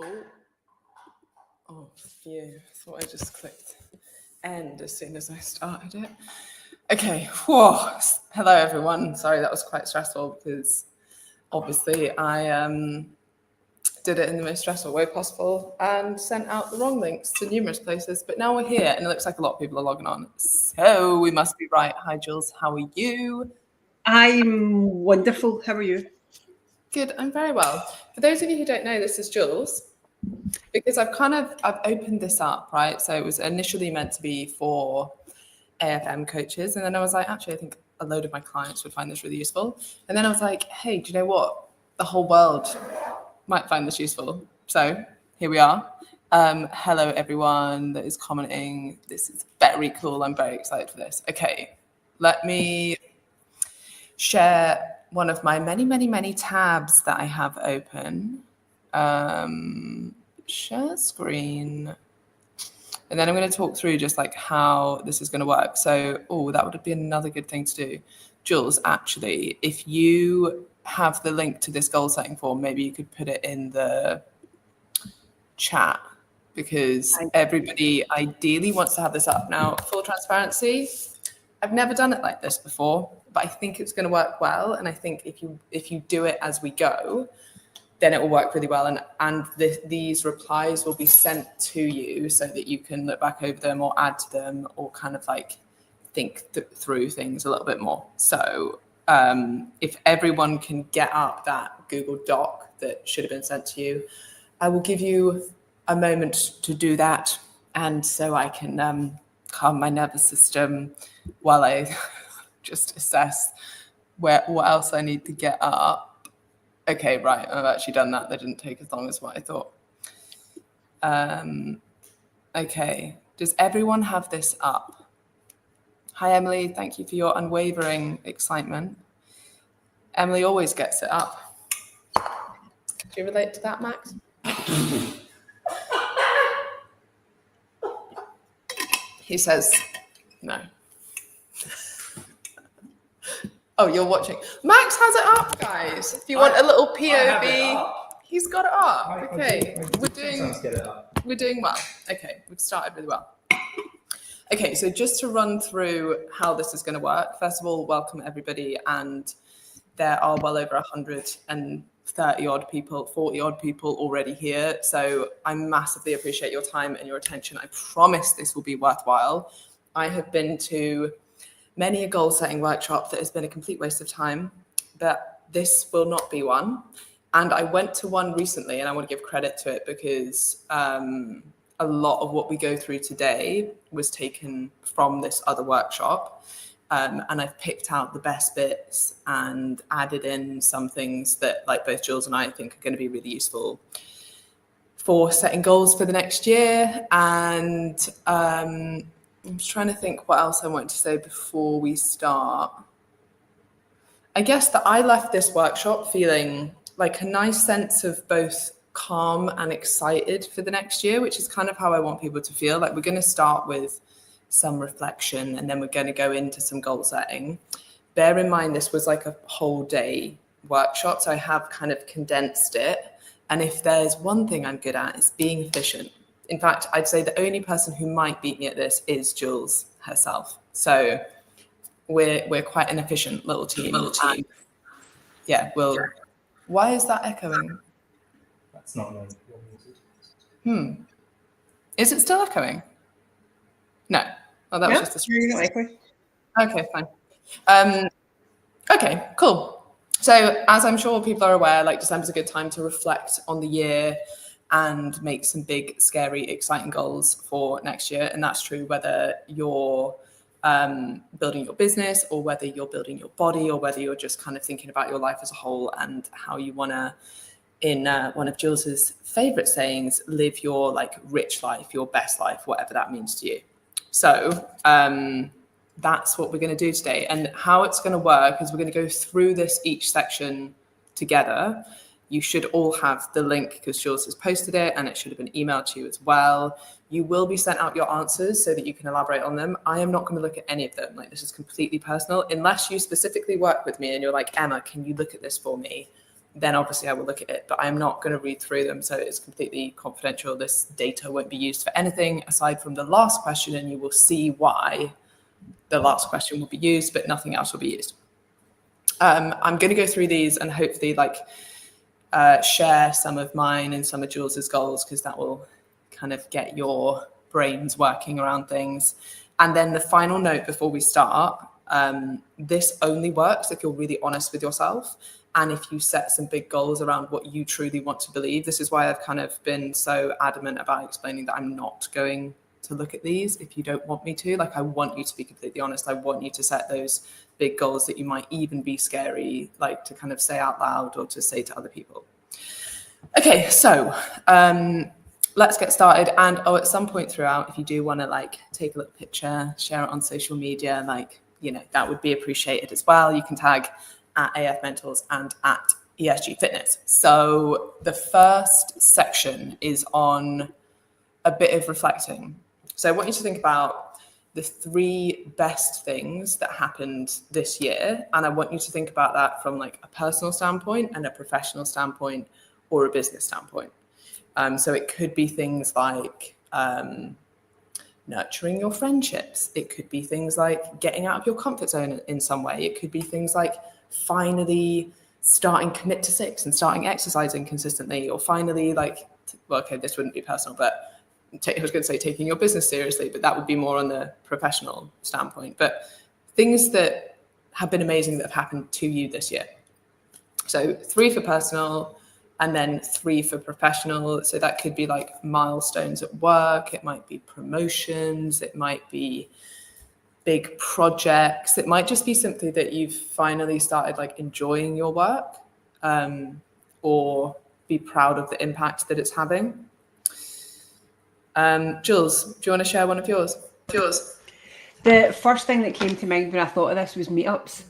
Oh, phew. Thought I just clicked end as soon as I started it. Okay. Whoa. Hello, everyone. Sorry, that was quite stressful because obviously I did it in the most stressful way possible and sent out the wrong links to numerous places. But now we're here and it looks like a lot of people are logging on. So we must be right. Hi, Jules. How are you? I'm wonderful. How are you? Good. I'm very well. For those of you who don't know, this is Jules. Because I've opened this up, right? So it was initially meant to be for AFM coaches. And then I was like, actually, I think a load of my clients would find this really useful. And then I was like, hey, do you know what? The whole world might find this useful. So here we are. Hello, everyone that is commenting. This is very cool. I'm very excited for this. Okay, let me share one of my many, many, many tabs that I have open. Share screen. And then I'm going to talk through just like how this is going to work. So, that would be another good thing to do. Jules, actually, if you have the link to this goal setting form, maybe you could put it in the chat because everybody ideally wants to have this up. Now, full transparency, I've never done it like this before, but I think it's going to work well. And I think if you do it as we go, then it will work really well. And these replies will be sent to you so that you can look back over them or add to them or kind of like think through things a little bit more. So if everyone can get up that Google Doc that should have been sent to you, I will give you a moment to do that. And so I can calm my nervous system while I just assess what else I need to get up. Okay, right, I've actually done that. That didn't take as long as what I thought. Okay, does everyone have this up? Hi, Emily, thank you for your unwavering excitement. Emily always gets it up. Do you relate to that, Max? He says, no. Oh, you're watching. Max has it up, guys. If you want a little POV, he's got it up. Okay, we're doing well. Okay, we've started really well. Okay, so just to run through how this is going to work. First of all, welcome everybody, and there are well over 130 odd people, 40 odd people already here. So I massively appreciate your time and your attention. I promise this will be worthwhile. I have been to many a goal setting workshop that has been a complete waste of time, but this will not be one. And I went to one recently, and I want to give credit to it because a lot of what we go through today was taken from this other workshop. And I've picked out the best bits and added in some things that like both Jules and I think are going to be really useful for setting goals for the next year. And I'm just trying to think what else I want to say before we start. I guess that I left this workshop feeling like a nice sense of both calm and excited for the next year, which is kind of how I want people to feel. Like we're going to start with some reflection and then we're going to go into some goal setting. Bear in mind, this was like a whole day workshop, so I have kind of condensed it. And if there's one thing I'm good at, it's being efficient. In fact, I'd say the only person who might beat me at this is Jules herself. So we're quite an efficient little team. Yeah, why is that echoing? That's not normal. Is it still echoing? No. Oh, that was just a Okay, fine. Okay, cool. So as I'm sure people are aware, like December's a good time to reflect on the year and make some big, scary, exciting goals for next year. And that's true whether you're building your business or whether you're building your body or whether you're just kind of thinking about your life as a whole and how you want to, in one of Jules's favorite sayings, live your like rich life, your best life, whatever that means to you. So that's what we're going to do today. And how it's going to work is we're going to go through this each section together. You should all have the link because Jules has posted it and it should have been emailed to you as well. You will be sent out your answers so that you can elaborate on them. I am not going to look at any of them. Like, this is completely personal. Unless you specifically work with me and you're like, Emma, can you look at this for me? then obviously I will look at it, but I'm not going to read through them. So it's completely confidential. This data won't be used for anything aside from the last question, and you will see why the last question will be used, but nothing else will be used. I'm going to go through these and hopefully share some of mine and some of Jules's goals, because that will kind of get your brains working around things. And then the final note before we start, this only works if you're really honest with yourself and if you set some big goals around what you truly want to believe. This is why I've kind of been so adamant about explaining that I'm not going to look at these if you don't want me to. Like, I want you to be completely honest. I want you to set those big goals that you might even be scary, like to kind of say out loud or to say to other people. Okay, so let's get started. And at some point throughout, if you do want to like take a little picture, share it on social media, like, you know, that would be appreciated as well. You can tag at AF Mentors and at ESG Fitness. So the first section is on a bit of reflecting. So I want you to think about the 3 best things that happened this year. And I want you to think about that from like a personal standpoint and a professional standpoint or a business standpoint. So it could be things like nurturing your friendships. It could be things like getting out of your comfort zone in some way. It could be things like finally starting Commit to 6 and starting exercising consistently, or finally this wouldn't be personal, but I was going to say taking your business seriously, but that would be more on the professional standpoint. But things that have been amazing that have happened to you this year. So 3 for personal, and then 3 for professional. So that could be like milestones at work. It might be promotions. It might be big projects. It might just be something that you've finally started like enjoying your work, or be proud of the impact that it's having. Jules, do you want to share one of yours? The first thing that came to mind when I thought of this was meetups.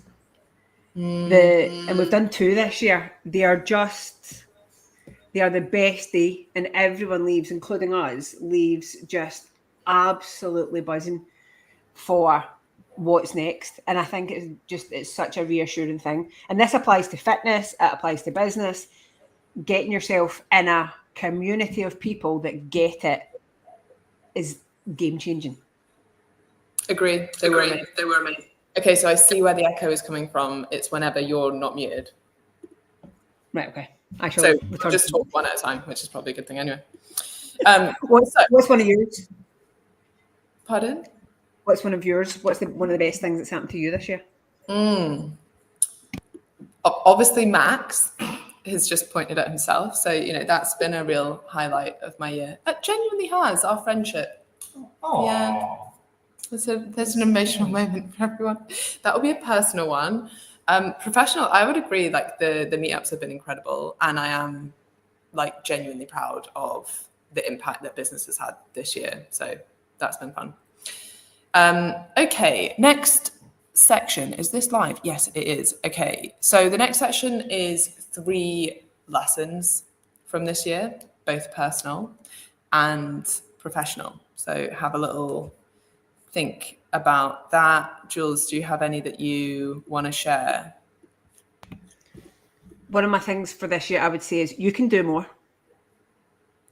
And we've done 2 this year. They are the best day, and everyone leaves, including us, leaves just absolutely buzzing for what's next. And I think it's such a reassuring thing. And this applies to fitness, it applies to business. Getting yourself in a community of people that get it is game changing. Agreed. They were amazing. Okay, so I see where the echo is coming from. It's whenever you're not muted. Right, okay. So just talk one at a time, which is probably a good thing anyway. What's one of yours? Pardon? What's one of yours? What's one of the best things that's happened to you this year? Obviously, Max has just pointed at himself. So, you know, that's been a real highlight of my year. It genuinely has, our friendship. Oh. Yeah. There's an emotional moment for everyone. That will be a personal one. Professional, I would agree, like the meetups have been incredible, and I am like genuinely proud of the impact that business has had this year. So that's been fun. Okay, next section. Is this live? Yes, it is. Okay, so the next section is 3 lessons from this year, both personal and professional. So have a little think about that. Jules, do you have any that you want to share? One of my things for this year, I would say, is you can do more.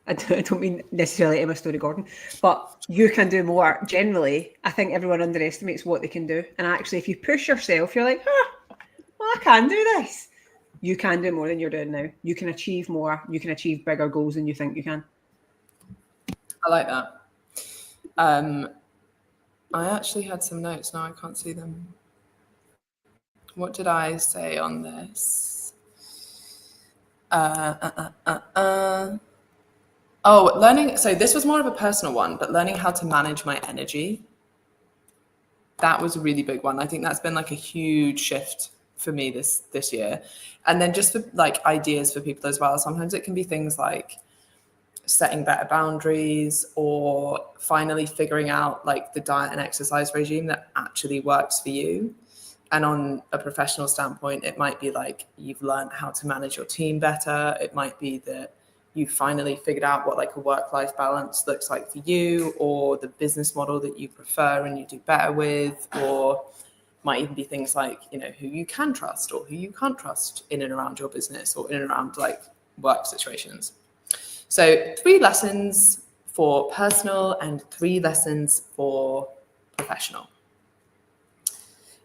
I don't mean necessarily Emma Storey-Gordon, but you can do more. Generally, I think everyone underestimates what they can do. And actually, if you push yourself, you're like, well, I can do this. You can do more than you're doing now. You can achieve more. You can achieve bigger goals than you think you can. I like that. I actually had some notes. Now I can't see them. What did I say on this? Oh, learning. So this was more of a personal one, but learning how to manage my energy. That was a really big one. I think that's been like a huge shift for me this year. And then just for like ideas for people as well. Sometimes it can be things like setting better boundaries, or finally figuring out like the diet and exercise regime that actually works for you. And on a professional standpoint, it might be like you've learned how to manage your team better. It might be that you finally figured out what like a work-life balance looks like for you, or the business model that you prefer and you do better with, or Might even be things like, you know, who you can trust or who you can't trust in and around your business or in and around like work situations. So 3 lessons for personal and 3 lessons for professional.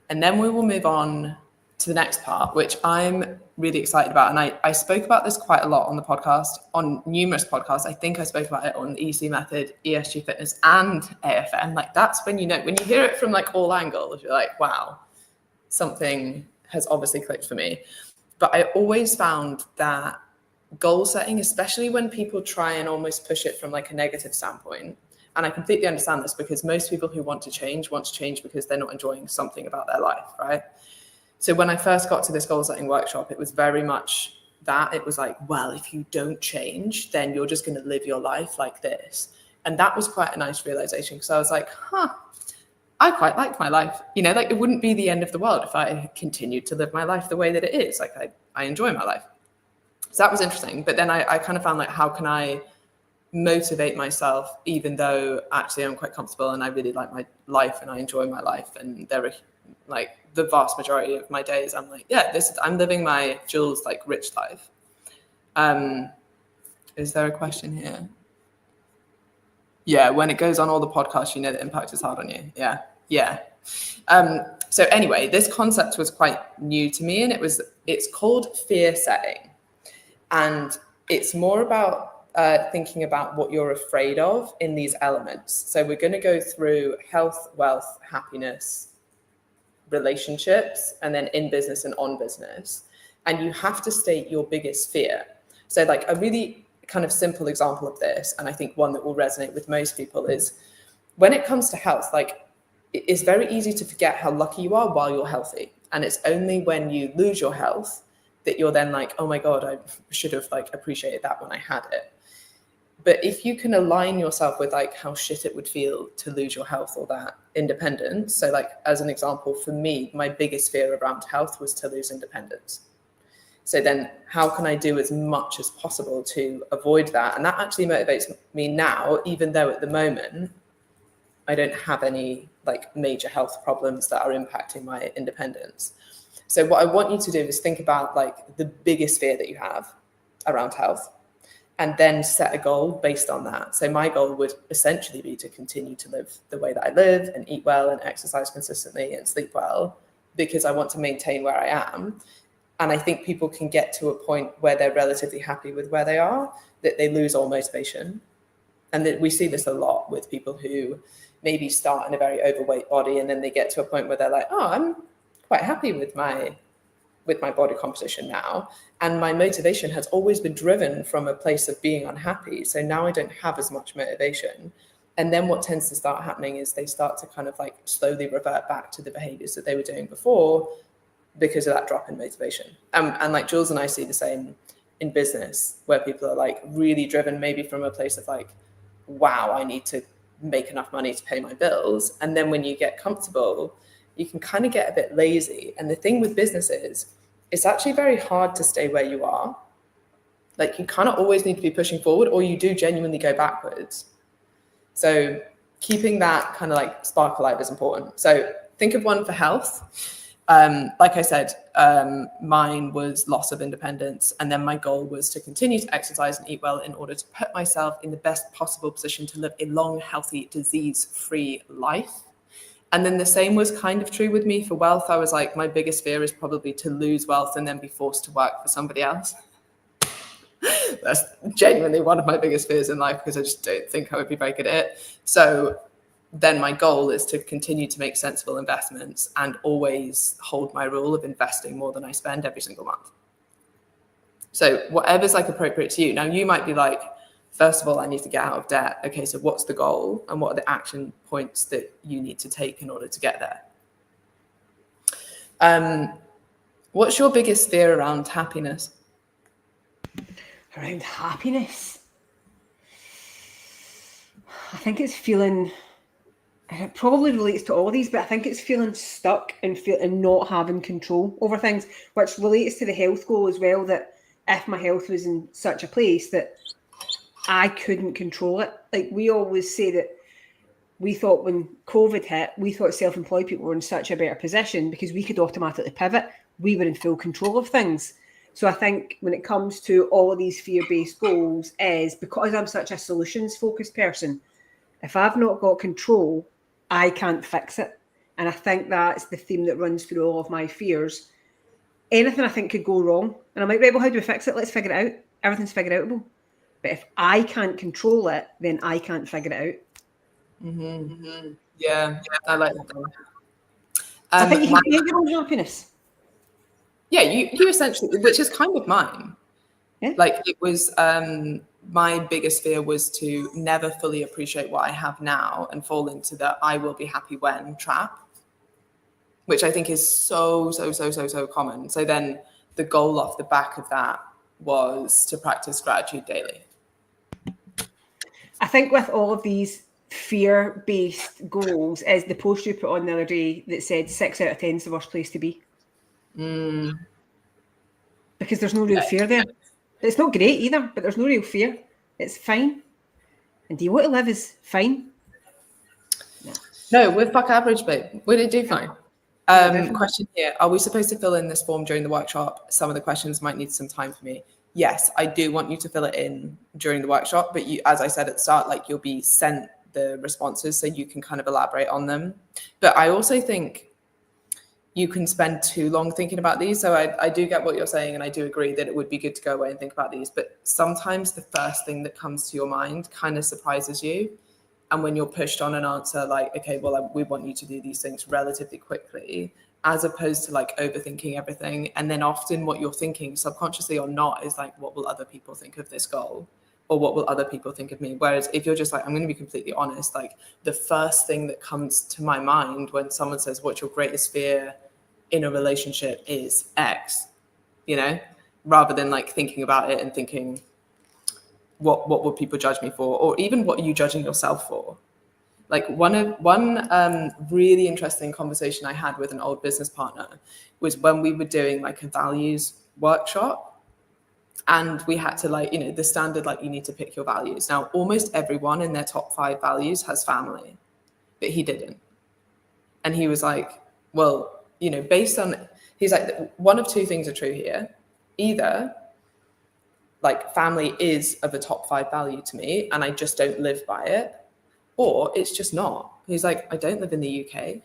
And then we will move on to the next part, which I'm really excited about. And I spoke about this quite a lot on the podcast, on numerous podcasts. I think I spoke about it on the EC Method, ESG Fitness, and AFM. Like, that's when you know, when you hear it from like all angles, you're like, wow, something has obviously clicked for me. But I always found that goal setting, especially when people try and almost push it from like a negative standpoint, and I completely understand this because most people who want to change because they're not enjoying something about their life, right? So when I first got to this goal setting workshop, it was very much that. It was like, well, if you don't change, then you're just going to live your life like this. And that was quite a nice realization, because I was like, I quite like my life. You know, like, it wouldn't be the end of the world if I continued to live my life the way that it is. Like, I enjoy my life. So that was interesting. But then I kind of found, like, how can I motivate myself, even though actually I'm quite comfortable and I really like my life and I enjoy my life, and there are like the vast majority of my days I'm like, yeah, I'm living my Jules like rich life. Is there a question here? Yeah, when it goes on all the podcasts, you know the impact is hard on you. Yeah. So anyway, this concept was quite new to me, and it's called fear setting, and it's more about thinking about what you're afraid of in these elements. So we're going to go through health, wealth, happiness, relationships, and then in business and on business. And you have to state your biggest fear. So like a really kind of simple example of this, and I think one that will resonate with most people, is when it comes to health, like, it's very easy to forget how lucky you are while you're healthy. And it's only when you lose your health that you're then like, oh my God, I should have like appreciated that when I had it. But if you can align yourself with like how shit it would feel to lose your health or that independence. So like, as an example, for me, my biggest fear around health was to lose independence. So then how can I do as much as possible to avoid that? And that actually motivates me now, even though at the moment I don't have any like major health problems that are impacting my independence. So what I want you to do is think about like the biggest fear that you have around health, and then set a goal based on that. So my goal would essentially be to continue to live the way that I live and eat well and exercise consistently and sleep well, because I want to maintain where I am. And I think people can get to a point where they're relatively happy with where they are, that they lose all motivation. And that we see this a lot with people who maybe start in a very overweight body, and then they get to a point where they're like, oh, I'm quite happy with my body composition now. And my motivation has always been driven from a place of being unhappy. So now I don't have as much motivation. And then what tends to start happening is they start to kind of like slowly revert back to the behaviors that they were doing before because of that drop in motivation. And like Jules and I see the same in business, where people are like really driven maybe from a place of like, wow, I need to make enough money to pay my bills. And then when you get comfortable, you can kind of get a bit lazy. And the thing with business is, it's actually very hard to stay where you are. Like, you kind of always need to be pushing forward, or you do genuinely go backwards. So keeping that kind of like spark alive is important. So think of one for health. Like I said, mine was loss of independence. And then my goal was to continue to exercise and eat well in order to put myself in the best possible position to live a long, healthy, disease-free life. And then the same was kind of true with me for wealth. I was like, my biggest fear is probably to lose wealth and then be forced to work for somebody else. That's genuinely one of my biggest fears in life, because I just don't think I would be very good at it. So then my goal is to continue to make sensible investments and always hold my rule of investing more than I spend every single month. So whatever's like appropriate to you. Now you might be like, first of all, I need to get out of debt. Okay, so what's the goal and what are the action points that you need to take in order to get there? What's your biggest fear around happiness? Around happiness? I think it's feeling, and it probably relates to all these, but I think it's feeling stuck and not having control over things, which relates to the health goal as well, that if my health was in such a place that I couldn't control it. Like, we always say that we thought when COVID hit, we thought self-employed people were in such a better position because we could automatically pivot. We were in full control of things. So I think when it comes to all of these fear-based goals is because I'm such a solutions-focused person, if I've not got control, I can't fix it. And I think that's the theme that runs through all of my fears. Anything I think could go wrong, and I'm like, right, well, how do we fix it? Let's figure it out. Everything's figure outable. But if I can't control it, then I can't figure it out. Yeah, I like that. I think you can create your own happiness. Yeah, you essentially, which is kind of mine. Yeah. Like it was, my biggest fear was to never fully appreciate what I have now and fall into the I will be happy when trap, which I think is so common. So then the goal off the back of that was to practice gratitude daily. I think with all of these fear-based goals is the post you put on the other day that said 6 out of 10 is the worst place to be. Because there's no real fear there. It's not great either, but there's no real fear. It's fine. And do you want to live is fine? No, we're fuck average, babe. We didn't do fine. Question here. Are we supposed to fill in this form during the workshop? Some of the questions might need some time for me. Yes, I do want you to fill it in during the workshop, but you, as I said at the start, like you'll be sent the responses so you can kind of elaborate on them. But I also think you can spend too long thinking about these. So I do get what you're saying, and I do agree that it would be good to go away and think about these. But sometimes the first thing that comes to your mind kind of surprises you. And when you're pushed on an answer like, okay, well, we want you to do these things relatively quickly, as opposed to like overthinking everything. And then often what you're thinking, subconsciously or not, is like, what will other people think of this goal? Or what will other people think of me? Whereas if you're just like, I'm going to be completely honest, like the first thing that comes to my mind when someone says, what's your greatest fear in a relationship is X, you know, rather than like thinking about it and thinking, what would people judge me for? Or even what are you judging yourself for? Like one really interesting conversation I had with an old business partner was when we were doing like a values workshop, and we had to like, you know, the standard, like you need to pick your values. Now, almost everyone in their top 5 values has family, but he didn't. And he was like, well, you know, based on, he's like, one of 2 things are true here. Either like family is of a top 5 value to me and I just don't live by it, or it's just not. He's like, I don't live in the UK.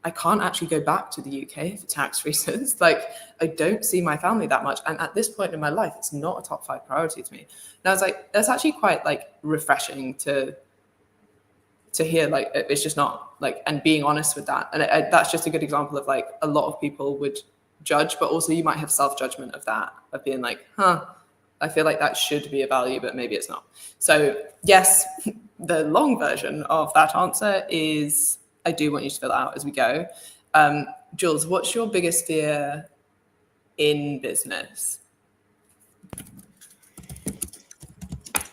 I can't actually go back to the UK for tax reasons. Like, I don't see my family that much. And at this point in my life, it's not a top 5 priority to me. And I was like, that's actually quite like refreshing to hear, like, it's just not, like, and being honest with that. And that's just a good example of like, a lot of people would judge, but also you might have self-judgment of that, of being like, I feel like that should be a value, but maybe it's not. So yes, the long version of that answer is I do want you to fill it out as we go. Jules, what's your biggest fear in business?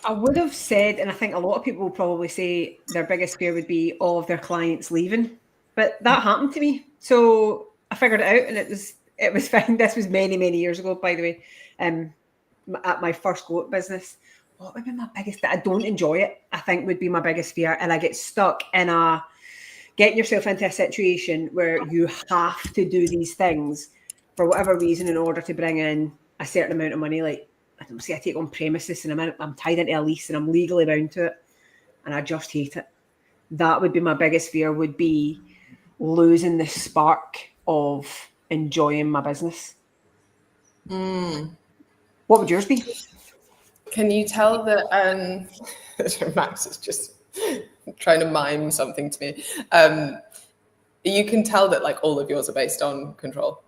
I would have said, and I think a lot of people will probably say their biggest fear would be all of their clients leaving, but that happened to me. So I figured it out, and it was fine. This was many years ago, by the way. At my first go at business, what would be my biggest? I don't enjoy it, I think, would be my biggest fear, and I get stuck in getting yourself into a situation where you have to do these things for whatever reason in order to bring in a certain amount of money. Like, I don't say I take on premises and I'm tied into a lease and I'm legally bound to it, and I just hate it. That would be my biggest fear, would be losing the spark of enjoying my business. What would yours be? Can you tell that Max is just trying to mime something to me? You can tell that like all of yours are based on control.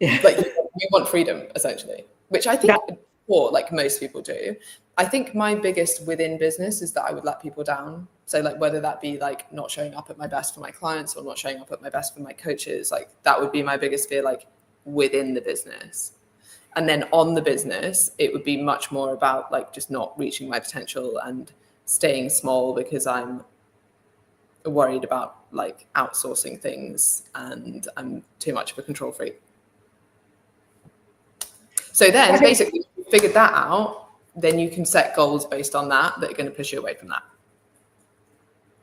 Yeah. Like you want freedom, essentially, which I think for like most people do. I think my biggest within business is that I would let people down. So like whether that be like not showing up at my best for my clients or not showing up at my best for my coaches, like that would be my biggest fear, like within the business. And then on the business, it would be much more about like just not reaching my potential and staying small because I'm worried about like outsourcing things and I'm too much of a control freak. So then basically if you figured that out, then you can set goals based on that are going to push you away from that.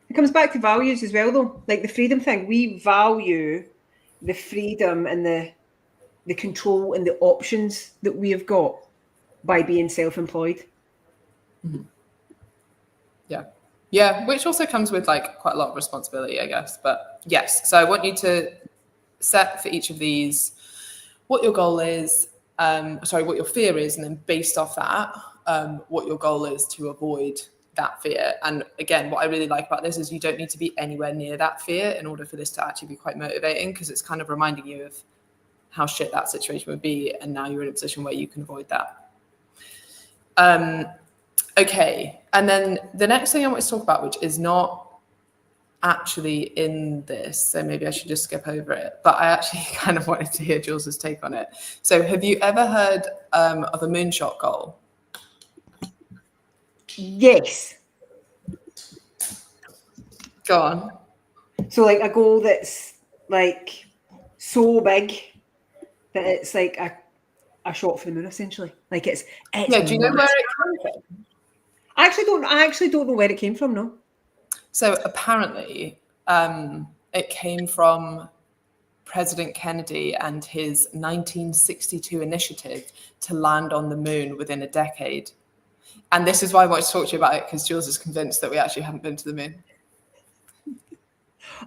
It comes back to values as well, though. Like the freedom thing, we value the freedom and the control and the options that we have got by being self-employed. Yeah, which also comes with like quite a lot of responsibility, I guess. But yes, so I want you to set for each of these what your goal is, what your fear is, and then based off that, what your goal is to avoid that fear. And again, what I really like about this is you don't need to be anywhere near that fear in order for this to actually be quite motivating, because it's kind of reminding you of how shit that situation would be, and now you're in a position where you can avoid that. Okay, and then the next thing I want to talk about, which is not actually in this, so maybe I should just skip over it, but I actually kind of wanted to hear Jules's take on it. So have you ever heard of a moonshot goal? Yes. Go on. So like a goal that's like so big that it's like a shot for the moon, essentially. Like it's yeah, do you know where it came from? I actually don't know where it came from, no. So apparently, it came from President Kennedy and his 1962 initiative to land on the moon within a decade. And this is why I wanted to talk to you about it, because Jules is convinced that we actually haven't been to the moon.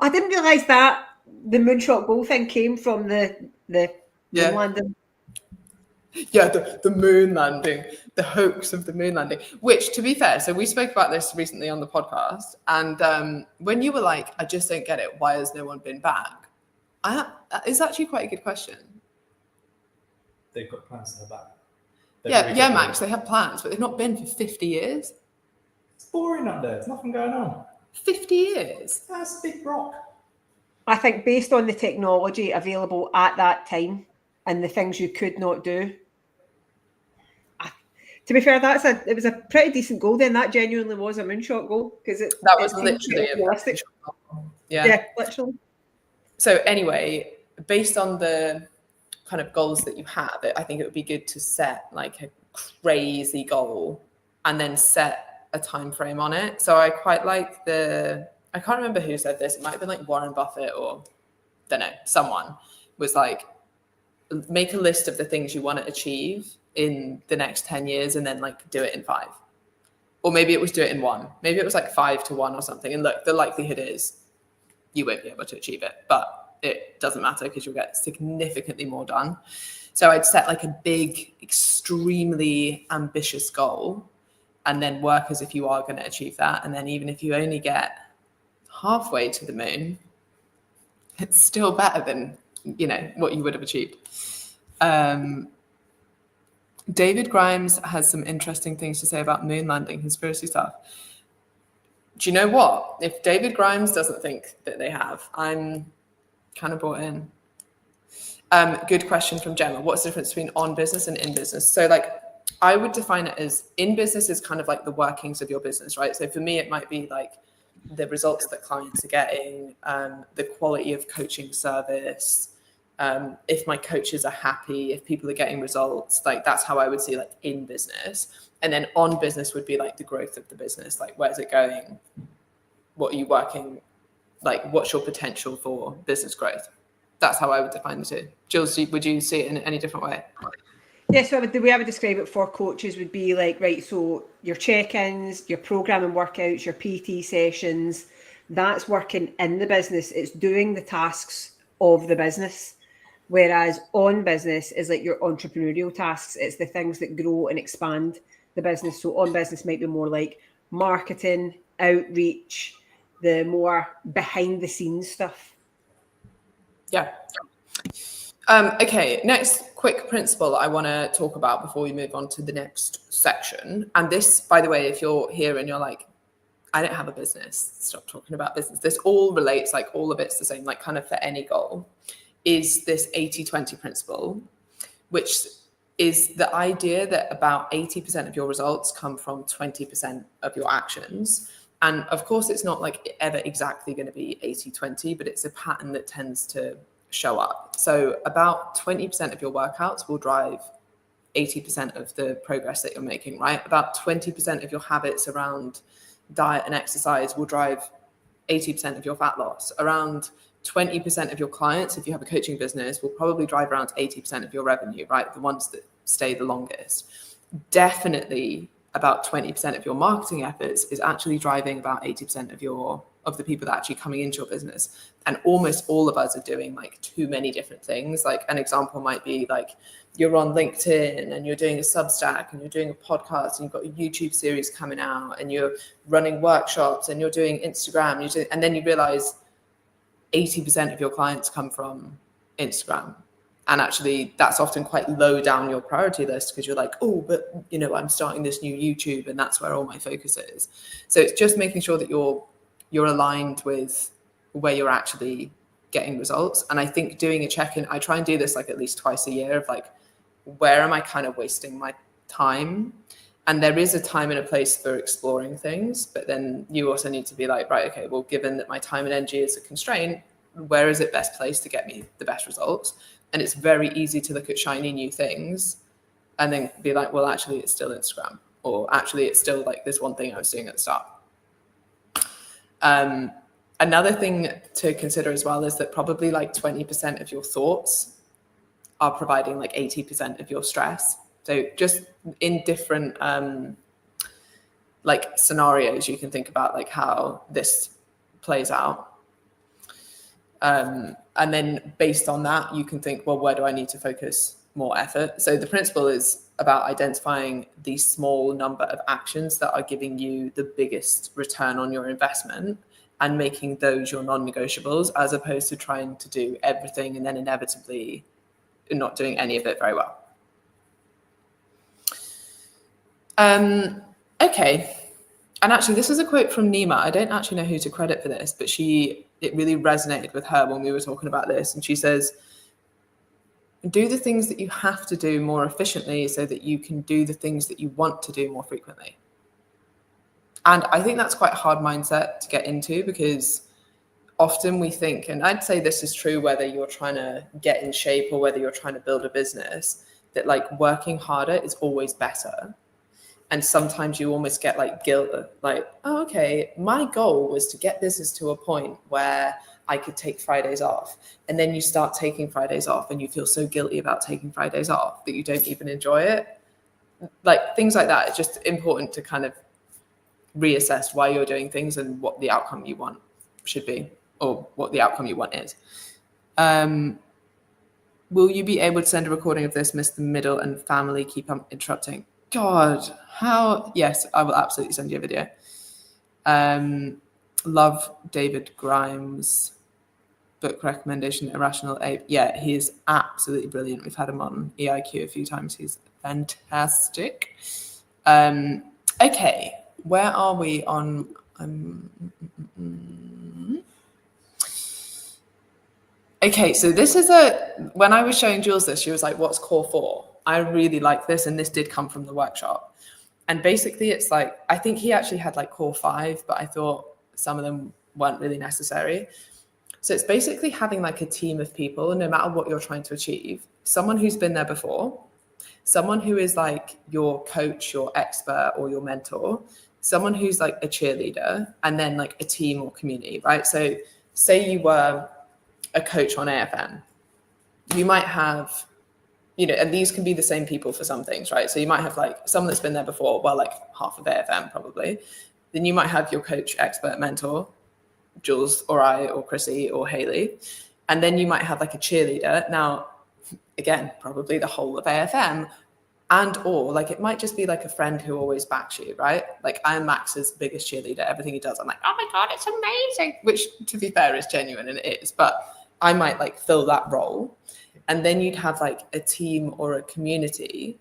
I didn't realise that the moonshot goal thing came from the moon landing. Yeah, the moon landing, the hoax of the moon landing, which, to be fair, so we spoke about this recently on the podcast, and when you were like, I just don't get it, why has no one been back? It's actually quite a good question. They've got plans to have back. Yeah, Max, they have plans, but they've not been for 50 years. It's boring up there. There's nothing going on. 50 years? That's a big rock. I think based on the technology available at that time and the things you could not do, to be fair, it was a pretty decent goal then. That genuinely was a moonshot goal, because that was literally a realistic goal. Yeah, literally. So anyway, based on the kind of goals that you have, I think it would be good to set like a crazy goal and then set a time frame on it. So I quite like I can't remember who said this. It might have been like Warren Buffett or don't know, someone was like, make a list of the things you want to achieve in the next 10 years and then like do it in 5. Or maybe it was do it in 1. Maybe it was like 5 to 1 or something. And look, the likelihood is you won't be able to achieve it, but it doesn't matter because you'll get significantly more done. So I'd set like a big, extremely ambitious goal and then work as if you are going to achieve that. And then even if you only get halfway to the moon, it's still better than, what you would have achieved. David Grimes has some interesting things to say about moon landing conspiracy stuff. Do you know what? If David Grimes doesn't think that they have, I'm kind of bought in. Good question from Gemma. What's the difference between on business and in business? So like, I would define it as in business is kind of like the workings of your business, right? So for me, it might be like the results that clients are getting, the quality of coaching service, if my coaches are happy, if people are getting results, like that's how I would see like in business. And then on business would be like the growth of the business, like where's it going? What are you working? Like what's your potential for business growth? That's how I would define the two. Jules, would you see it in any different way? Yeah, so the way I would describe it for coaches would be like, right, so your check-ins, your programming workouts, your PT sessions, that's working in the business. It's doing the tasks of the business. Whereas on business is like your entrepreneurial tasks. It's the things that grow and expand the business. So on business might be more like marketing, outreach, the more behind the scenes stuff. Yeah. Okay, next quick principle I want to talk about before we move on to the next section. And this, by the way, if you're here and you're like, I don't have a business, stop talking about business. This all relates, like all of it's the same, like kind of for any goal, is this 80-20 principle, which is the idea that about 80% of your results come from 20% of your actions. And of course, it's not like ever exactly going to be 80-20, but it's a pattern that tends to show up. So about 20% of your workouts will drive 80% of the progress that you're making, right? About 20% of your habits around diet and exercise will drive 80% of your fat loss. Around 20% of your clients, if you have a coaching business, will probably drive around 80% of your revenue, right? The ones that stay the longest. Definitely about 20% of your marketing efforts is actually driving about 80% of the people that are actually coming into your business. And almost all of us are doing like too many different things. Like an example might be like you're on LinkedIn and you're doing a Substack and you're doing a podcast and you've got a YouTube series coming out and you're running workshops and you're doing Instagram, and then you realize 80% of your clients come from Instagram. And actually that's often quite low down your priority list because you're like, oh, but you know, I'm starting this new YouTube and that's where all my focus is. So it's just making sure that you're aligned with where you're actually getting results. And I think doing a check-in, I try and do this like at least twice a year of like, where am I kind of wasting my time? And there is a time and a place for exploring things, but then you also need to be like, right, okay, well, given that my time and energy is a constraint, where is it best placed to get me the best results? And it's very easy to look at shiny new things and then be like, well, actually it's still Instagram, or actually it's still like this one thing I was doing at the start. Another thing to consider as well is that probably like 20% of your thoughts are providing like 80% of your stress. So just in different like scenarios, you can think about like how this plays out. And then based on that, you can think, well, where do I need to focus more effort? So the principle is about identifying the small number of actions that are giving you the biggest return on your investment and making those your non-negotiables, as opposed to trying to do everything and then inevitably not doing any of it very well. Okay. And actually, this is a quote from Nima. I don't actually know who to credit for this, but it really resonated with her when we were talking about this. And she says, do the things that you have to do more efficiently so that you can do the things that you want to do more frequently. And I think that's quite a hard mindset to get into, because often we think, and I'd say this is true whether you're trying to get in shape or whether you're trying to build a business, that like working harder is always better. And sometimes you almost get like guilt, like, oh, okay, my goal was to get business to a point where I could take Fridays off. And then you start taking Fridays off and you feel so guilty about taking Fridays off that you don't even enjoy it. Like things like that. It's just important to kind of reassess why you're doing things and what the outcome you want should be, or what the outcome you want is. Will you be able to send a recording of this? Miss the middle and family keep interrupting. God, how? Yes, I will absolutely send you a video. Love David Grimes' book recommendation, Irrational Ape. Yeah, he is absolutely brilliant. We've had him on EIQ a few times. He's fantastic. Okay, where are we on? Okay, so this is when I was showing Jules this, she was like, what's core 4? I really like this, and this did come from the workshop. And basically it's like, I think he actually had like core 5, but I thought some of them weren't really necessary. So it's basically having like a team of people, no matter what you're trying to achieve, someone who's been there before, someone who is like your coach, your expert, or your mentor, someone who's like a cheerleader, and then like a team or community, right? So say you were a coach on AFM, you might have, you know, and these can be the same people for some things, right? So you might have like someone that's been there before, well, like half of AFM probably. Then you might have your coach, expert, mentor, Jules or I or Chrissy or Haley. And then you might have like a cheerleader. Now, again, probably the whole of AFM, and or like it might just be like a friend who always backs you, right? Like I'm Max's biggest cheerleader. Everything he does, I'm like, oh my God, it's amazing. Which to be fair is genuine, and it is. But I might like fill that role. And then you'd have like a team or a community,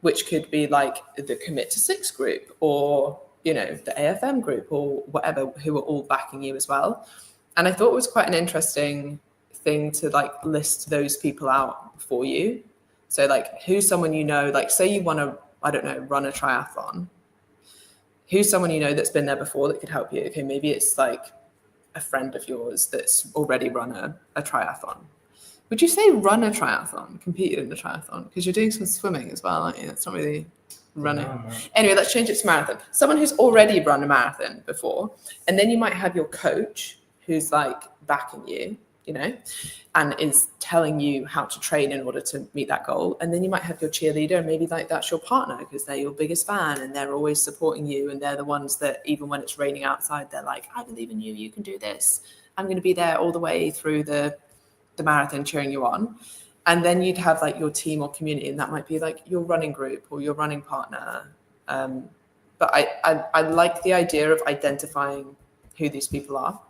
which could be like the Commit to 6 group, or, you know, the AFM group or whatever, who are all backing you as well. And I thought it was quite an interesting thing to like list those people out for you. So like, who's someone you know, like say you want to, I don't know, run a triathlon. Who's someone you know that's been there before that could help you? Okay, maybe it's like a friend of yours that's already run a triathlon. Would you say run a triathlon, competed in a triathlon? Because you're doing some swimming as well, aren't you? That's not really running. No. Anyway, let's change it to marathon. Someone who's already run a marathon before, and then you might have your coach who's like backing you, you know, and is telling you how to train in order to meet that goal. And then you might have your cheerleader, and maybe like that's your partner because they're your biggest fan and they're always supporting you, and they're the ones that even when it's raining outside, they're like, I believe in you, you can do this. I'm going to be there all the way through the marathon cheering you on. And then you'd have like your team or community, and that might be like your running group or your running partner. But I like the idea of identifying who these people are.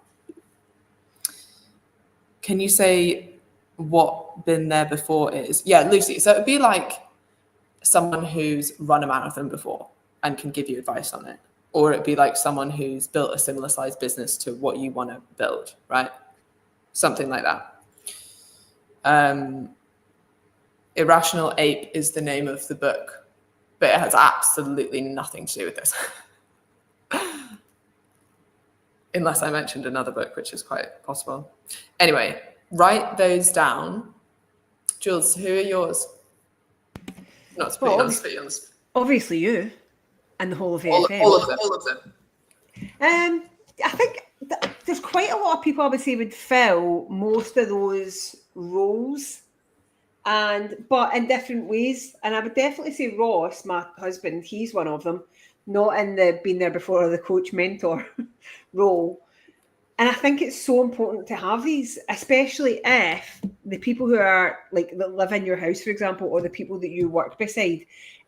Can you say what been there before is? Yeah, Lucy. So it would be like someone who's run a marathon before and can give you advice on it. Or it'd be like someone who's built a similar sized business to what you want to build, right? Something like that. Irrational Ape is the name of the book, but it has absolutely nothing to do with this. Unless I mentioned another book, which is quite possible. Anyway, write those down. Jules, who are yours? Not to put you on the spot. Obviously you and the whole of AFM. All of them. I think there's quite a lot of people I would say would fill most of those roles, but in different ways. And I would definitely say Ross, my husband, he's one of them, not in the been there before or the coach mentor role. And I think it's so important to have these, especially if the people who are like that live in your house, for example, or the people that you work beside,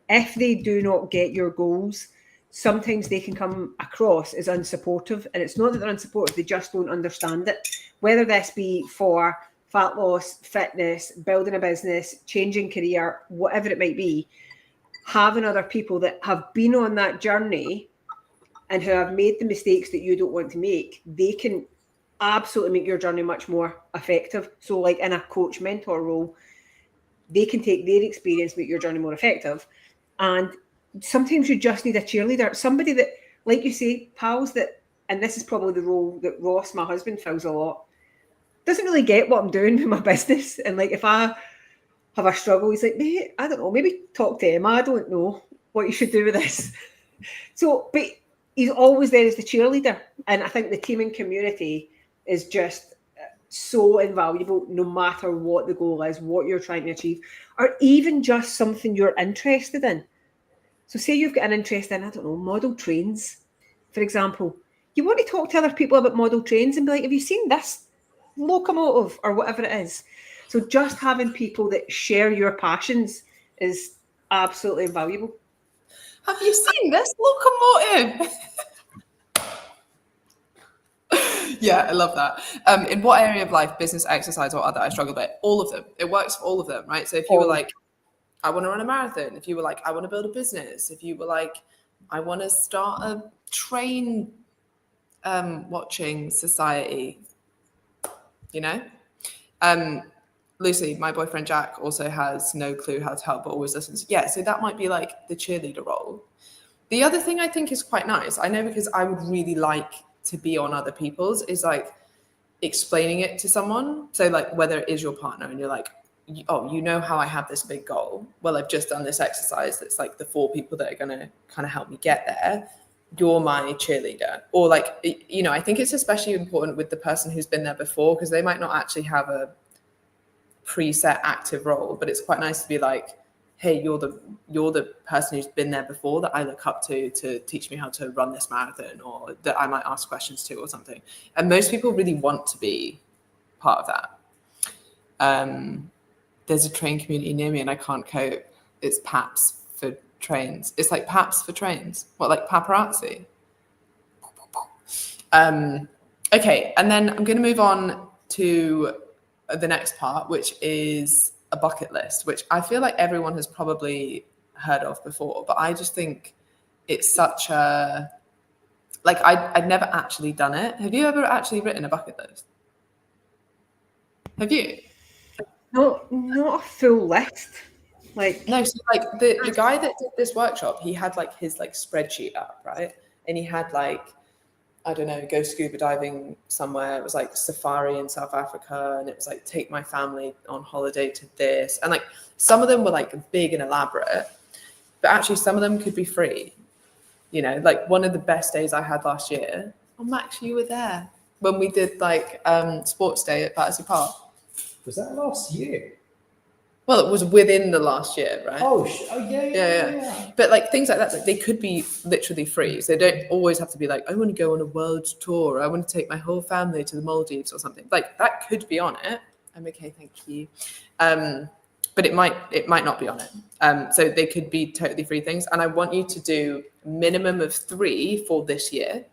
if they do not get your goals, sometimes they can come across as unsupportive. And it's not that they're unsupportive, they just don't understand it. Whether this be for fat loss, fitness, building a business, changing career, whatever it might be, having other people that have been on that journey and who have made the mistakes that you don't want to make, they can absolutely make your journey much more effective. So like in a coach mentor role, they can take their experience, make your journey more effective. And sometimes you just need a cheerleader, somebody that, like you say, pals that, and this is probably the role that Ross, my husband, fills a lot, doesn't really get what I'm doing with my business. And like, if I have a struggle, he's like, mate, I don't know, maybe talk to Emma. I don't know what you should do with this. So, but he's always there as the cheerleader. And I think the team and community is just so invaluable, no matter what the goal is, what you're trying to achieve, or even just something you're interested in. So say you've got an interest in, I don't know, model trains, for example. You want to talk to other people about model trains and be like, have you seen this locomotive or whatever it is? So just having people that share your passions is absolutely invaluable. Have you seen this locomotive? Yeah, I love that. In what area of life, business, exercise, or other, I struggle with? All of them. It works for all of them, right? So if you were like, I want to run a marathon. If you were like, I want to build a business. If you were like, I want to start a train watching society, you know? Lucy, my boyfriend Jack, also has no clue how to help, but always listens. Yeah, so that might be like the cheerleader role. The other thing I think is quite nice, I know, because I would really like to be on other people's, is like explaining it to someone. So like whether it is your partner and you're like, oh, you know how I have this big goal? Well, I've just done this exercise that's like the 4 people that are going to kind of help me get there. You're my cheerleader. Or like, you know, I think it's especially important with the person who's been there before, because they might not actually have a preset active role, but it's quite nice to be like, hey, you're the person who's been there before that I look up to teach me how to run this marathon, or that I might ask questions to or something. And most people really want to be part of that. There's a train community near me and I can't cope. It's PAPS for trains. It's like PAPS for trains. What, like paparazzi? Okay, and then I'm going to move on to the next part, which is a bucket list, which I feel like everyone has probably heard of before, but I just think it's such a, like, I'd never actually done it. Have you ever actually written a bucket list? Have you? No, not a full list. Like, no, so like the guy that did this workshop, he had like his like spreadsheet up, right? And he had like, I don't know, go scuba diving somewhere. It was like safari in South Africa, and it was like take my family on holiday to this. And like some of them were like big and elaborate. but actually some of them could be free. You know, like one of the best days I had last year. Oh, Max, you were there when we did like sports day at Battersea Park. Was that last year? Well, it was within the last year, right? Oh yeah. But like things like that, like, they could be literally free. So they don't always have to be like, I want to go on a world tour. I want to take my whole family to the Maldives or something. Like that could be on it. I'm okay, thank you. But it might not be on it. So they could be totally free things. And I want you to do a minimum of 3 for this year.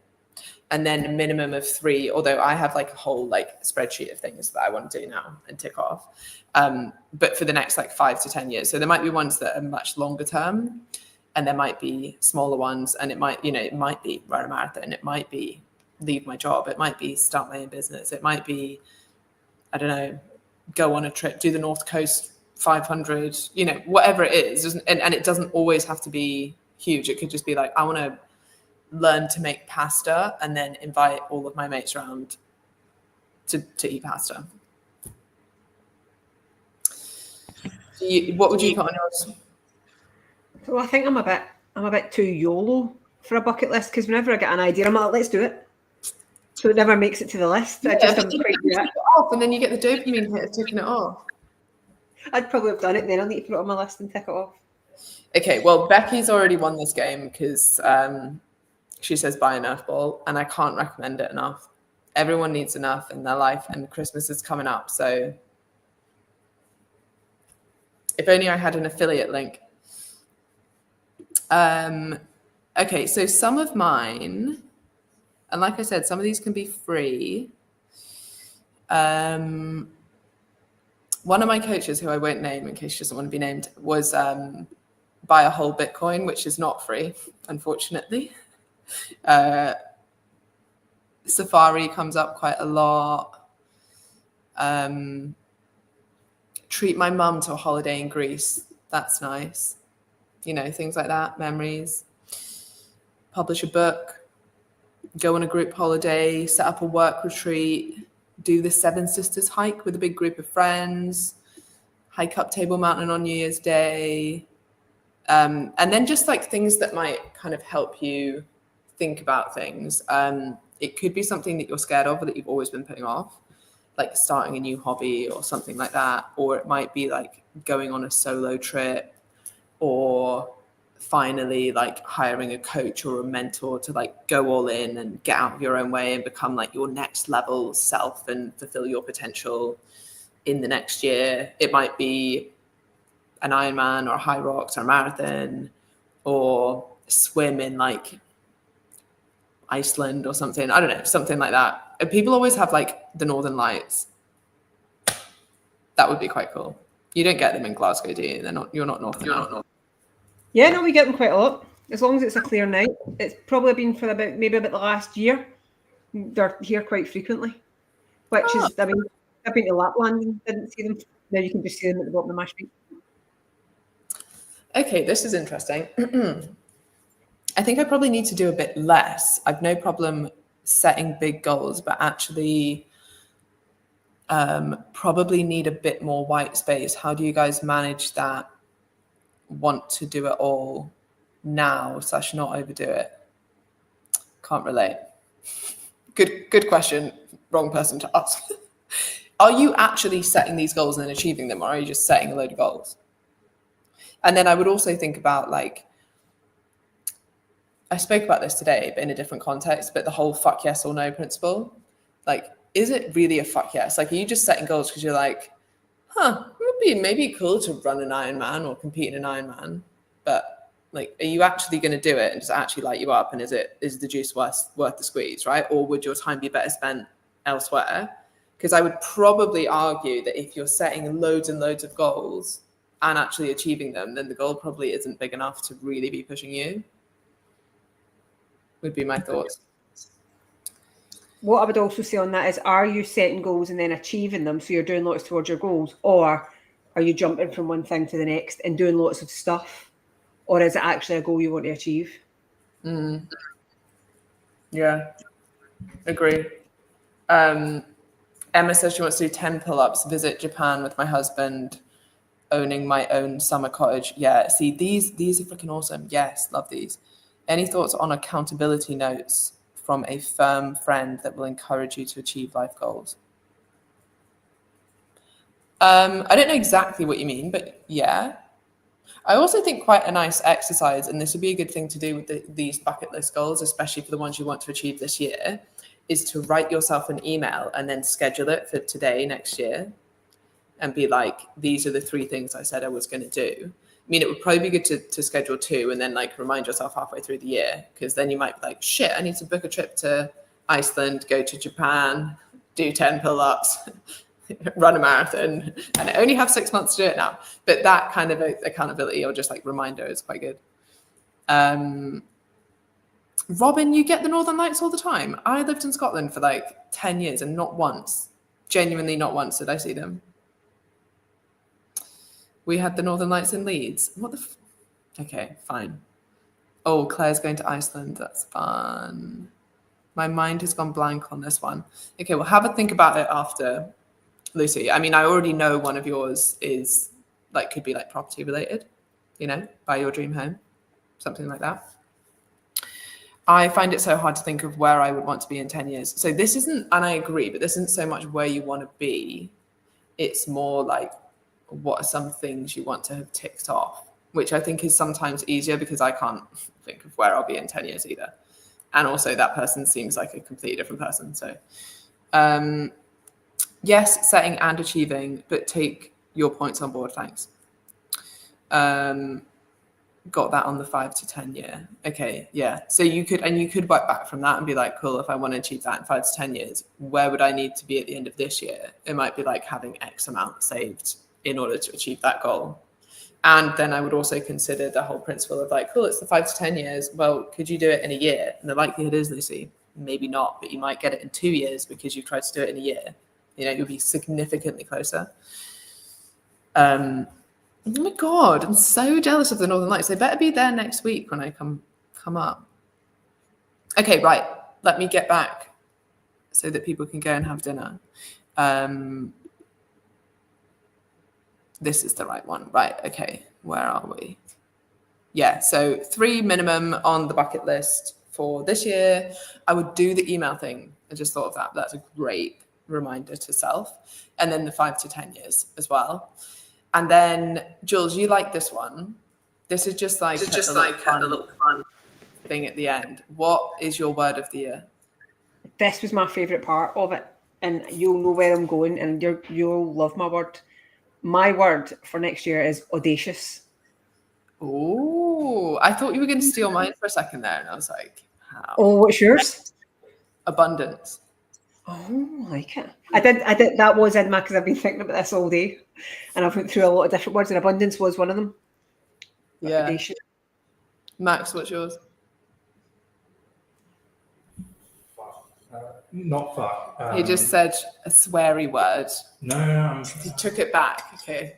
And then a minimum of 3, although I have like a whole like spreadsheet of things that I want to do now and tick off. But for the next like 5 to 10 years. So there might be ones that are much longer term, and there might be smaller ones, and it might be run a marathon, it might be leave my job, it might be start my own business, it might be, I don't know, go on a trip, do the North Coast 500, whatever it is. And it doesn't always have to be huge. It could just be like, I want to learn to make pasta and then invite all of my mates around to eat pasta. What would you put on yours? Well, I think I'm a bit too YOLO for a bucket list, because whenever I get an idea, I'm like, let's do it. So it never makes it to the list. I just haven't quite do it off, and then you get the dopamine hit of ticking it off. I'd probably have done it, then I'll need to put it on my list and tick it off. Okay, well, Becky's already won this game because she says buy a Nerf ball, and I can't recommend it enough. Everyone needs a Nerf in their life, and Christmas is coming up, so if only I had an affiliate link. Okay, so some of mine, and like I said, some of these can be free. One of my coaches, who I won't name in case she doesn't want to be named, was buy a whole Bitcoin, which is not free, unfortunately. Safari comes up quite a lot. Treat my mum to a holiday in Greece. That's nice. Things like that, memories. Publish a book, go on a group holiday, set up a work retreat, do the Seven Sisters hike with a big group of friends, hike up Table Mountain on New Year's Day. And then just like things that might kind of help you think about things. It could be something that you're scared of or that you've always been putting off, like starting a new hobby or something like that. Or it might be like going on a solo trip, or finally like hiring a coach or a mentor to like go all in and get out of your own way and become like your next level self and fulfill your potential in the next year. It might be an Ironman or a High Rocks or a marathon, or swim in like Iceland or something. I don't know, something like that. And people always have like the Northern Lights. That would be quite cool. You don't get them in Glasgow, do you? You're not North. Yeah, no, we get them quite a lot. As long as it's a clear night. It's probably been for maybe about the last year. They're here quite frequently, which is, I mean, I've been to Lapland and didn't see them. Now you can just see them at the bottom of my street. Okay, this is interesting. I think I probably need to do a bit less. I've no problem setting big goals, but actually probably need a bit more white space. How do you guys manage that? Want to do it all now / not overdo it? Can't relate. Good question. Wrong person to ask. Are you actually setting these goals and then achieving them, or are you just setting a load of goals? And then I would also think about, like, I spoke about this today, but in a different context, but the whole fuck yes or no principle. Like, is it really a fuck yes? Like, are you just setting goals because you're like, it would be maybe cool to run an Ironman or compete in an Ironman, but like, are you actually going to do it, and does it actually light you up, and is the juice worth the squeeze, right? Or would your time be better spent elsewhere? Because I would probably argue that if you're setting loads and loads of goals and actually achieving them, then the goal probably isn't big enough to really be pushing you. Would be my thoughts. What I would also say on that is, are you setting goals and then achieving them, so you're doing lots towards your goals, or are you jumping from one thing to the next and doing lots of stuff, or is it actually a goal you want to achieve? Yeah, agree. Emma says she wants to do 10 pull-ups, visit Japan with my husband, owning my own summer cottage. Yeah, see, these are freaking awesome. Yes, love these. Any thoughts on accountability notes from a firm friend that will encourage you to achieve life goals? I don't know exactly what you mean, but yeah. I also think quite a nice exercise, and this would be a good thing to do with these bucket list goals, especially for the ones you want to achieve this year, is to write yourself an email and then schedule it for today, next year, and be like, these are the 3 things I said I was going to do. I mean, it would probably be good to schedule 2 and then like remind yourself halfway through the year, because then you might be like, shit, I need to book a trip to Iceland, go to Japan, do 10 pull-ups, run a marathon, and I only have 6 months to do it now. But that kind of accountability or just like reminder is quite good. Robin, you get the Northern Lights all the time. I lived in Scotland for like 10 years and not once, genuinely not once did I see them. We had the Northern Lights in Leeds. What the okay, fine. Oh, Claire's going to Iceland. That's fun. My mind has gone blank on this one. Okay, well, have a think about it after, Lucy. I mean, I already know one of yours is like, could be like property related, you know, buy your dream home, something like that. I find it so hard to think of where I would want to be in 10 years. So this isn't, and I agree, but this isn't so much where you want to be. It's more like, what are some things you want to have ticked off, which I think is sometimes easier because I can't think of where I'll be in 10 years either. And also that person seems like a completely different person. So yes, setting and achieving, but take your points on board. Thanks. Got that on the 5 to 10 year. Okay. Yeah. So you could work back from that and be like, cool, if I want to achieve that in 5 to 10 years, where would I need to be at the end of this year? It might be like having X amount saved in order to achieve that goal. And then I would also consider the whole principle of like, cool, it's the 5 to 10 years. Well, could you do it in a year? And the likelihood is, Lucy, maybe not, but you might get it in 2 years because you tried to do it in a year. You know, you'll be significantly closer. Oh my God, I'm so jealous of the Northern Lights. They better be there next week when I come up. Okay, right. Let me get back so that people can go and have dinner. This is the right one. Right, okay. Where are we? Yeah, so 3 minimum on the bucket list for this year. I would do the email thing. I just thought of that. That's a great reminder to self. And then the 5 to 10 years as well. And then, Jules, you like this one. This is just like a little fun thing at the end. What is your word of the year? This was my favourite part of it. And you'll know where I'm going and you'll love my word. My word for next year is audacious. Oh, I thought you were going to steal mine for a second there. And I was like, how? Oh, what's yours? Abundance. Oh, I like it. I did. That was in my, because I've been thinking about this all day. And I've went through a lot of different words and abundance was one of them. Yeah. Audacious. Max, what's yours? Not fuck. He just said a sweary word. No. He took it back. Okay.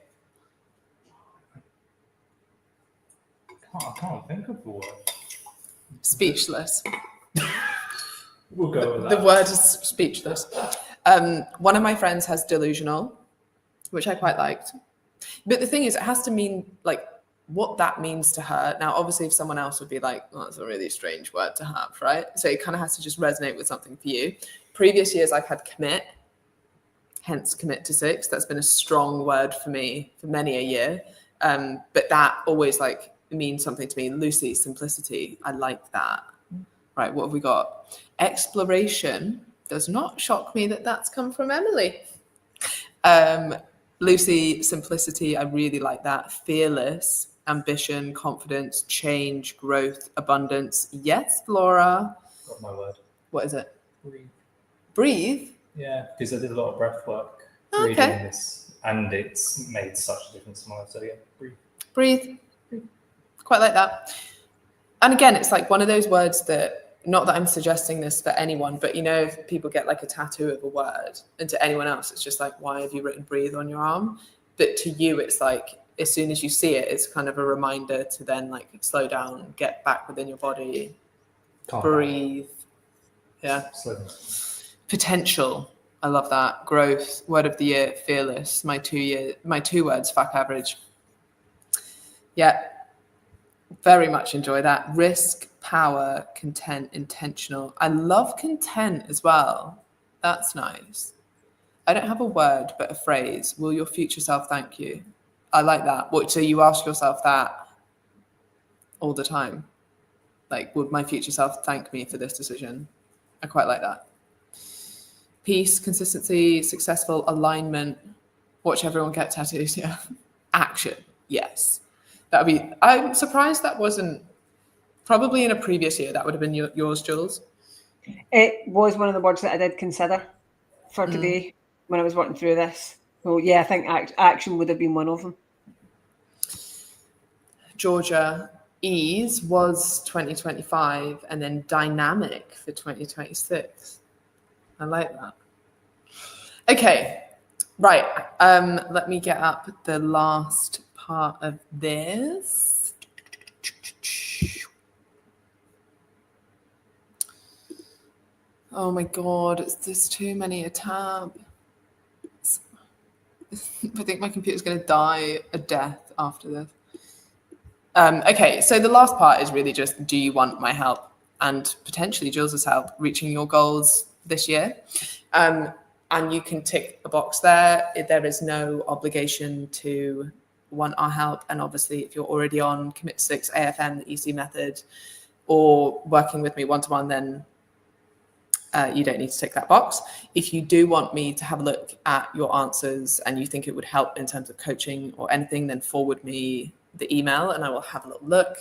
I can't think of the word. Speechless. We'll go with that. The word is speechless. One of my friends has delusional, which I quite liked. But the thing is, it has to mean like what that means to her. Now, obviously, if someone else would be like, oh, that's a really strange word to have, right? So it kind of has to just resonate with something for you. Previous years, I've had commit, hence commit to 6. That's been a strong word for me for many a year. But that always like means something to me. Lucy, simplicity. I like that. Right, what have we got? Exploration. Does not shock me that that's come from Emily. Lucy, simplicity. I really like that. Fearless. Ambition, confidence, change, growth, abundance. Yes, Laura. Got my word. What is it? Breathe. Breathe? Yeah, because I did a lot of breath work Okay. reading this, and it's made such a difference to my life. So yeah, breathe. Breathe. Quite like that. And again, it's like one of those words that, not that I'm suggesting this for anyone, but you know, if people get like a tattoo of a word, and to anyone else, it's just like, why have you written breathe on your arm? But to you, it's like, as soon as you see it, it's kind of a reminder to then like slow down, get back within your body, breathe. Yeah. Slow down. Potential. I love that. Growth. Word of the year, fearless. My 2 words, fuck average. Yeah. Very much enjoy that. Risk, power, content, intentional. I love content as well. That's nice. I don't have a word, but a phrase. Will your future self thank you? I like that. What? So you ask yourself that all the time? Like, would my future self thank me for this decision? I quite like that. Peace, consistency, successful, alignment. Watch everyone get tattoos. Yeah. Action. Yes. That would be. I'm surprised that wasn't. Probably in a previous year, that would have been yours, Jules. It was one of the words that I did consider for today when I was working through this. Well, yeah, I think action would have been one of them. Georgia, ease was 2025 and then dynamic for 2026. I like that. Okay, right. Let me get up the last part of this. Oh my God, there's too many a tab. I think my computer's going to die a death after this. Okay, so the last part is really just, do you want my help and potentially Jules's help reaching your goals this year? And you can tick a box there. There is no obligation to want our help. And obviously, if you're already on Commit to 6, AFM, the EC method, or working with me one-to-one, then you don't need to tick that box. If you do want me to have a look at your answers and you think it would help in terms of coaching or anything, then forward me the email and I will have a little look.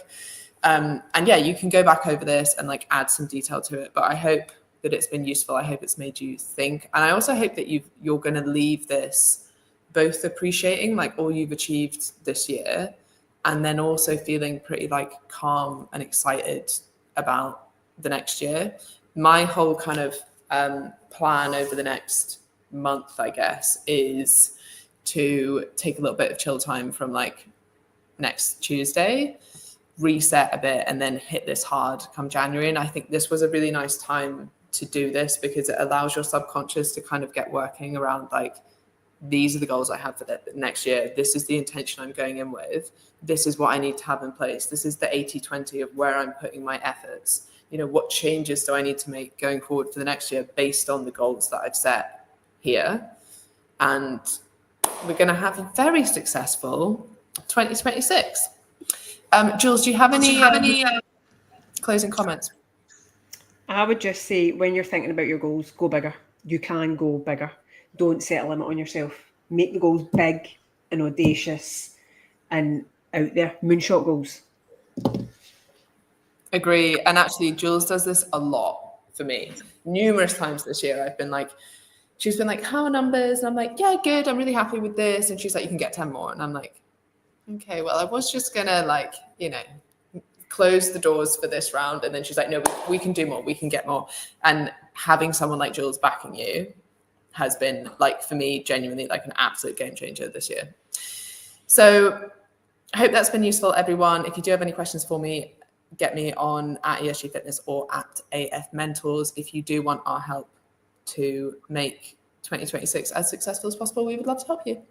And yeah, you can go back over this and like add some detail to it. But I hope that it's been useful. I hope it's made you think. And I also hope that you're going to leave this both appreciating like all you've achieved this year and then also feeling pretty like calm and excited about the next year. My whole kind of plan over the next month, I guess, is to take a little bit of chill time from like next Tuesday, reset a bit, and then hit this hard come January. And I think this was a really nice time to do this because it allows your subconscious to kind of get working around like, these are the goals I have for the next year. This is the intention I'm going in with. This is what I need to have in place. This is the 80-20 of where I'm putting my efforts. You know, what changes do I need to make going forward for the next year based on the goals that I've set here? And we're going to have a very successful 2026. Jules, do you have any closing comments? I would just say when you're thinking about your goals, go bigger. You can go bigger. Don't set a limit on yourself. Make the goals big and audacious and out there. Moonshot goals. Agree. And actually, Jules does this a lot for me. Numerous times this year, she's been like, how are numbers? And I'm like, yeah, good. I'm really happy with this. And she's like, you can get 10 more. And I'm like, okay, well, I was just going to like, you know, close the doors for this round. And then she's like, no, we can do more. We can get more. And having someone like Jules backing you has been like, for me, genuinely like an absolute game changer this year. So I hope that's been useful, everyone. If you do have any questions for me, get me on at ESG Fitness or at AF Mentors. If you do want our help to make 2026 as successful as possible, we would love to help you.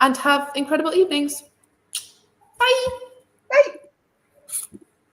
And have incredible evenings. Bye.